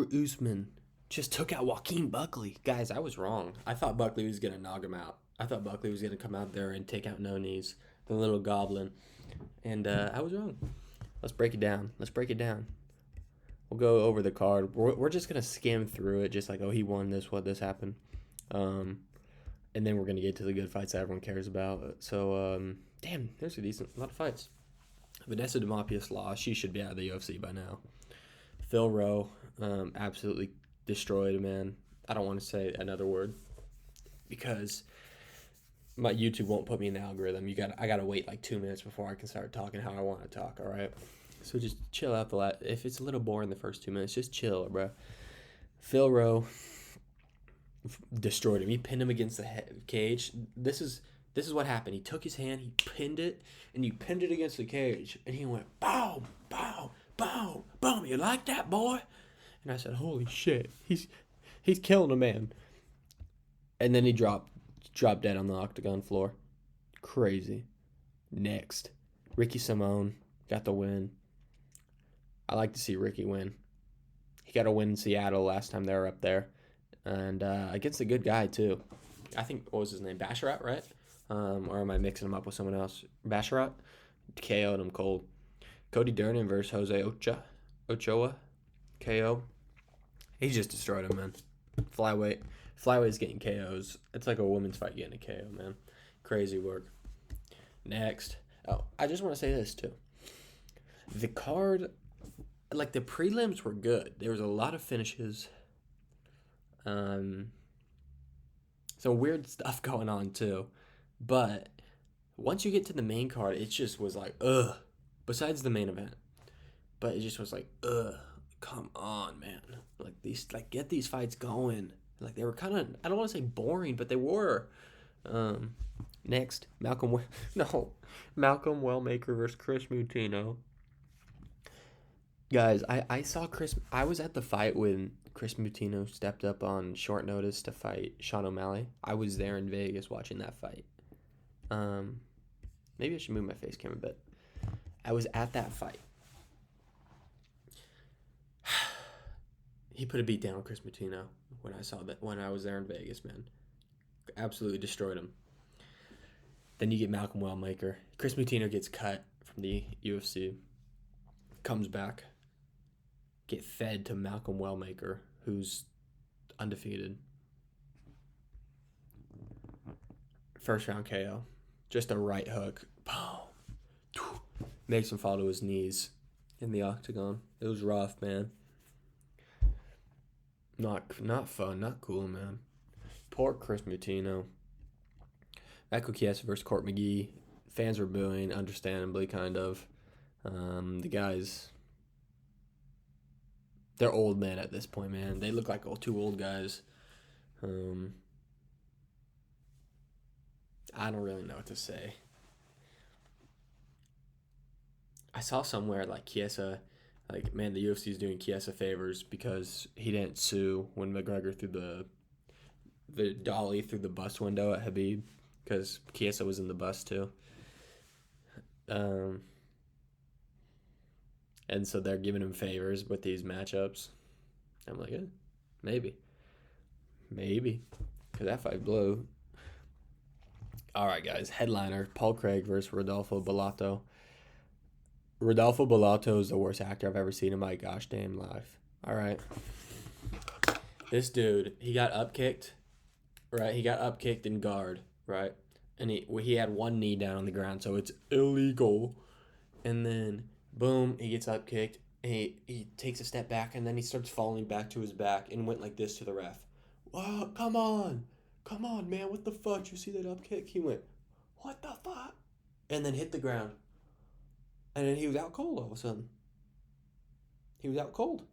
Usman just took out Joaquin Buckley. Guys, I was wrong. I thought Buckley was going to knock him out. I thought Buckley was going to come out there and take out No Knees, the little goblin. And I was wrong. Let's break it down. We'll go over the card. We're just going to skim through it, just like, oh, he won this, this happened. And then we're going to get to the good fights that everyone cares about. So, damn, there's a lot of fights. Vanessa Demapius lost. She should be out of the UFC by now. Phil Rowe absolutely destroyed a man. I don't want to say another word because my YouTube won't put me in the algorithm. I gotta wait like 2 minutes before I can start talking how I want to talk. All right, so just chill out if it's a little boring the first 2 minutes, just chill, bro. Phil Rowe destroyed him. He pinned him against the cage. This is what happened. He took his hand, he pinned it, and he pinned it against the cage, and he went boom, boom, boom, boom. You like that, boy? And I said, holy shit, he's killing a man. And then he dropped dead on the octagon floor. Crazy. Next, Ricky Simone got the win. I like to see Ricky win. He got a win in Seattle last time they were up there. And against a good guy, too. I think, what was his name? Basharat, right? Or am I mixing him up with someone else? Basharat? KO'd him cold. Cody Garbrandt versus Jose Ochoa. KO. He just destroyed him, man. Flyweight's getting KOs. It's like a women's fight getting a KO, man. Crazy work. Next. Oh, I just want to say this, too. The card, like the prelims were good. There was a lot of finishes. Some weird stuff going on, too. But once you get to the main card, it just was like, ugh. Besides the main event. But it just was like, ugh. Come on, man. Get these fights going. Like, they were kind of, I don't want to say boring, but they were. Next, Malcolm Wellmaker versus Kris Mouhtino. Guys, I saw I was at the fight when Kris Mouhtino stepped up on short notice to fight Sean O'Malley. I was there in Vegas watching that fight. Maybe I should move my face cam a bit. I was at that fight. He put a beat down on Kris Mouhtino when I was there in Vegas, man. Absolutely destroyed him. Then you get Malcolm Wellmaker. Kris Mouhtino gets cut from the UFC. Comes back. Get fed to Malcolm Wellmaker, who's undefeated. First round KO. Just a right hook. Boom. Makes him fall to his knees in the octagon. It was rough, man. Not fun, not cool, man. Poor Kris Mouhtino. Michael Chiesa versus Court McGee. Fans were booing, understandably, kind of. The guys, they're old men at this point, man. They look like two old guys. I don't really know what to say. I saw somewhere like Chiesa, like, man, the UFC is doing Chiesa favors because he didn't sue when McGregor threw the dolly through the bus window at Khabib because Chiesa was in the bus too. And so they're giving him favors with these matchups. I'm like, maybe. Because that fight blew. All right, guys. Headliner, Paul Craig versus Rodolfo Bellato. Rodolfo Bellato is the worst actor I've ever seen in my gosh damn life. All right. This dude, he got upkicked, right? He got upkicked in guard, right? And he had one knee down on the ground, so it's illegal. And then, boom, he gets upkicked. And he takes a step back, and then he starts falling back to his back and went like this to the ref. Whoa, come on, man, what the fuck? You see that upkick? He went, what the fuck? And then hit the ground. And then he was out cold all of a sudden. He was out cold.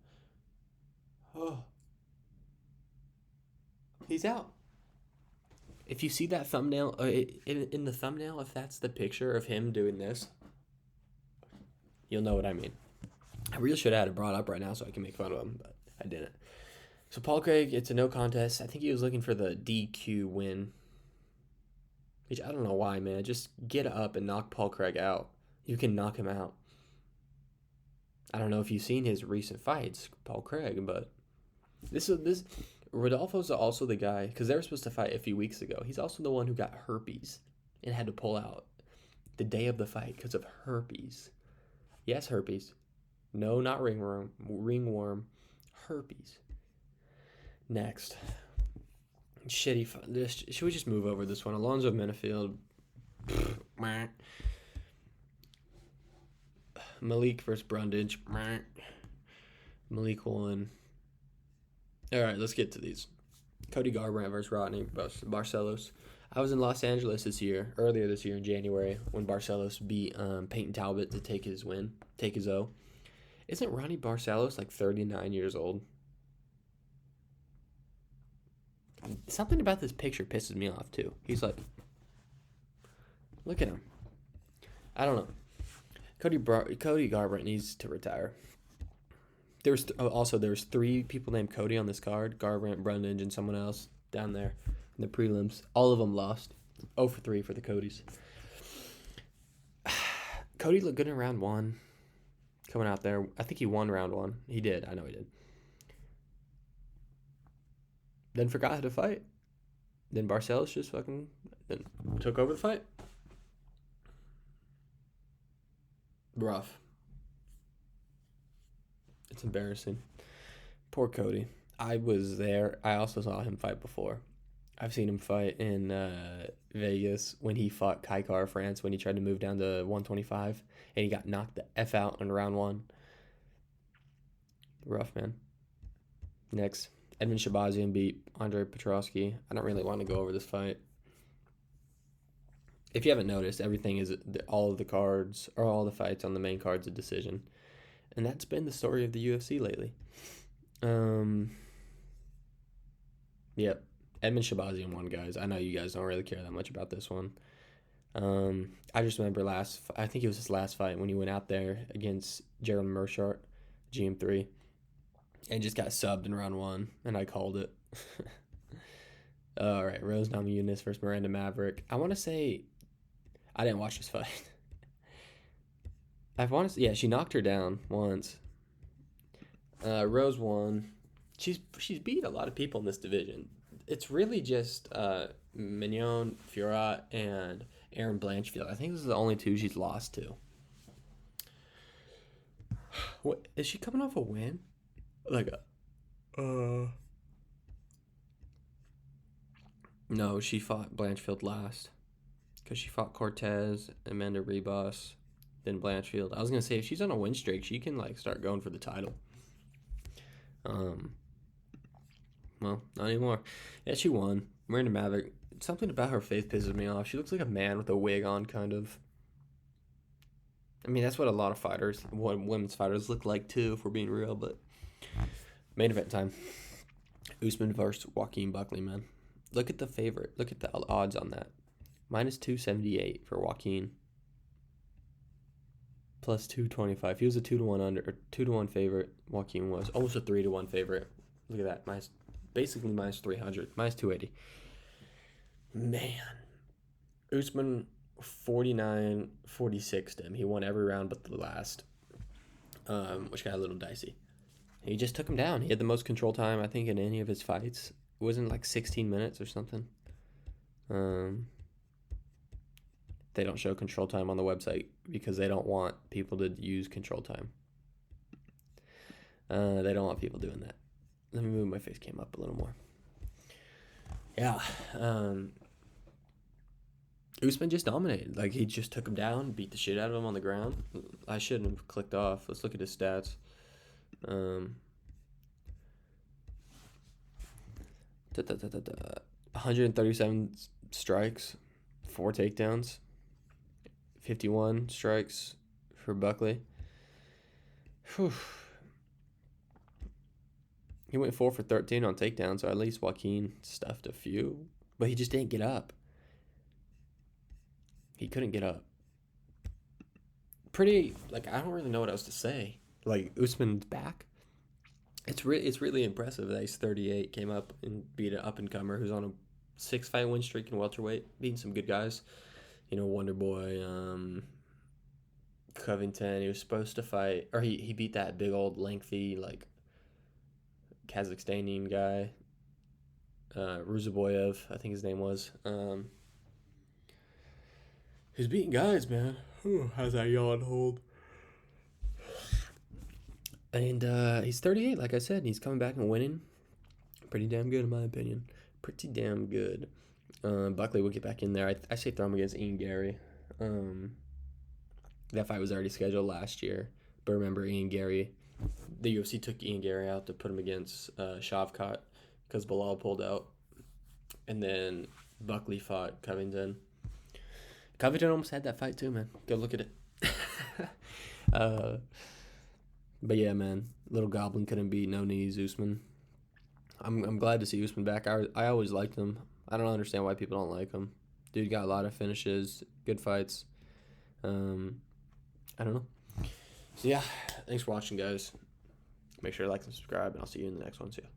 Oh. He's out. If you see that thumbnail, in the thumbnail, if that's the picture of him doing this, you'll know what I mean. I really should have had it brought up right now so I can make fun of him, but I didn't. So Paul Craig, it's a no contest. I think he was looking for the DQ win. Which I don't know why, man. Just get up and knock Paul Craig out. You can knock him out. I don't know if you've seen his recent fights, Paul Craig, but This Rodolfo's also the guy, because they were supposed to fight a few weeks ago. He's also the one who got herpes and had to pull out the day of the fight because of herpes. Yes, herpes. No, not ringworm. Ringworm. Herpes. Next. Shitty fun. Should we just move over this one? Alonzo Menifield. Malik versus Brundage. Malik won. All right, let's get to these. Cody Garbrandt versus Rodney Barcelos. I was in Los Angeles earlier this year in January, when Barcelos beat Peyton Talbot to take his O. Isn't Ronnie Barcelos like 39 years old? Something about this picture pisses me off too. He's like, look at him. I don't know. Cody Garbrandt needs to retire. There was 3 people named Cody on this card: Garbrandt, Brundage, and someone else down there in the prelims. All of them lost. 0 for 3 for the Codys. Cody looked good in round 1. Coming out there, I think he won round 1. He did. I know he did. Then forgot how to fight. Then Barcelos just fucking took over the fight. Rough. It's embarrassing. Poor Cody. I was there. I also saw him fight before. I've seen him fight in Vegas when he fought Kai Kara France, when he tried to move down to 125 and he got knocked the F out in round 1. Rough, man. Next, Edmund Shabazian beat Andre Petrosky. I don't really want to go over this fight. If you haven't noticed, all of the cards, or all the fights on the main card's a decision. And that's been the story of the UFC lately. Yep. Edmund Shabazian won, guys. I know you guys don't really care that much about this one. I just remember I think it was his last fight when he went out there against Gerald Meerschaert, GM3, and just got subbed in round 1, and I called it. All right, Rose Namajunas versus Miranda Maverick. I want to say, I didn't watch this fight. She knocked her down once. Rose won. She's beat a lot of people in this division. It's really just Mignon, Fiorot, and Aaron Blanchfield. I think this is the only 2 she's lost to. What is she coming off a win? No, she fought Blanchfield last because she fought Cortez, Amanda Ribas, then Blanchfield. I was gonna say, if she's on a win streak, she can start going for the title. Well, not anymore. Yeah, she won. Miranda Maverick. Something about her face pisses me off. She looks like a man with a wig on, kind of. I mean, that's what a lot of women's fighters look like too, if we're being real. But main event time. Usman versus Joaquin Buckley, man. Look at the favorite. Look at the odds on that. -278 for Joaquin. Plus 225. He was a 2-1 favorite. Joaquin was almost a 3-1 favorite. Look at that. Basically -300. -280. Man. Usman 49-46 to him. He won every round but the last, which got a little dicey. He just took him down. He had the most control time, I think, in any of his fights. It wasn't 16 minutes or something. They don't show control time on the website because they don't want people to use control time. They don't want people doing that. Let me move my face cam up a little more. Yeah. Usman just dominated. He just took him down, beat the shit out of him on the ground. I shouldn't have clicked off. Let's look at his stats. 137 strikes, 4 takedowns, 51 strikes for Buckley. Whew. He went 4 for 13 on takedowns, so at least Joaquin stuffed a few, but he just didn't get up. He couldn't get up. I don't really know what else to say. Usman's back. It's really impressive that he's 38, came up and beat an up-and-comer who's on a 6-fight win streak in welterweight, beating some good guys. Wonder Boy, Covington. He was supposed to fight, or he beat that big old lengthy, Kazakhstanian guy, Ruzaboyev, I think his name was. He's beating guys, man. How's that yawn hold? And he's 38, like I said, and he's coming back and winning. Pretty damn good, in my opinion. Pretty damn good. Buckley will get back in there. I say throw him against Ian Gary. That fight was already scheduled last year. But remember, Ian Gary, the UFC took Ian Gary out to put him against Shavkat because Bilal pulled out. And then Buckley fought Covington. Covington almost had that fight too, man. Go look at it. But yeah, man, little Goblin couldn't beat no knees Usman. I'm glad to see Usman back. I always liked him. I don't understand why people don't like him. Dude got a lot of finishes, good fights. I don't know. So yeah, thanks for watching, guys. Make sure to like and subscribe, and I'll see you in the next one. See ya.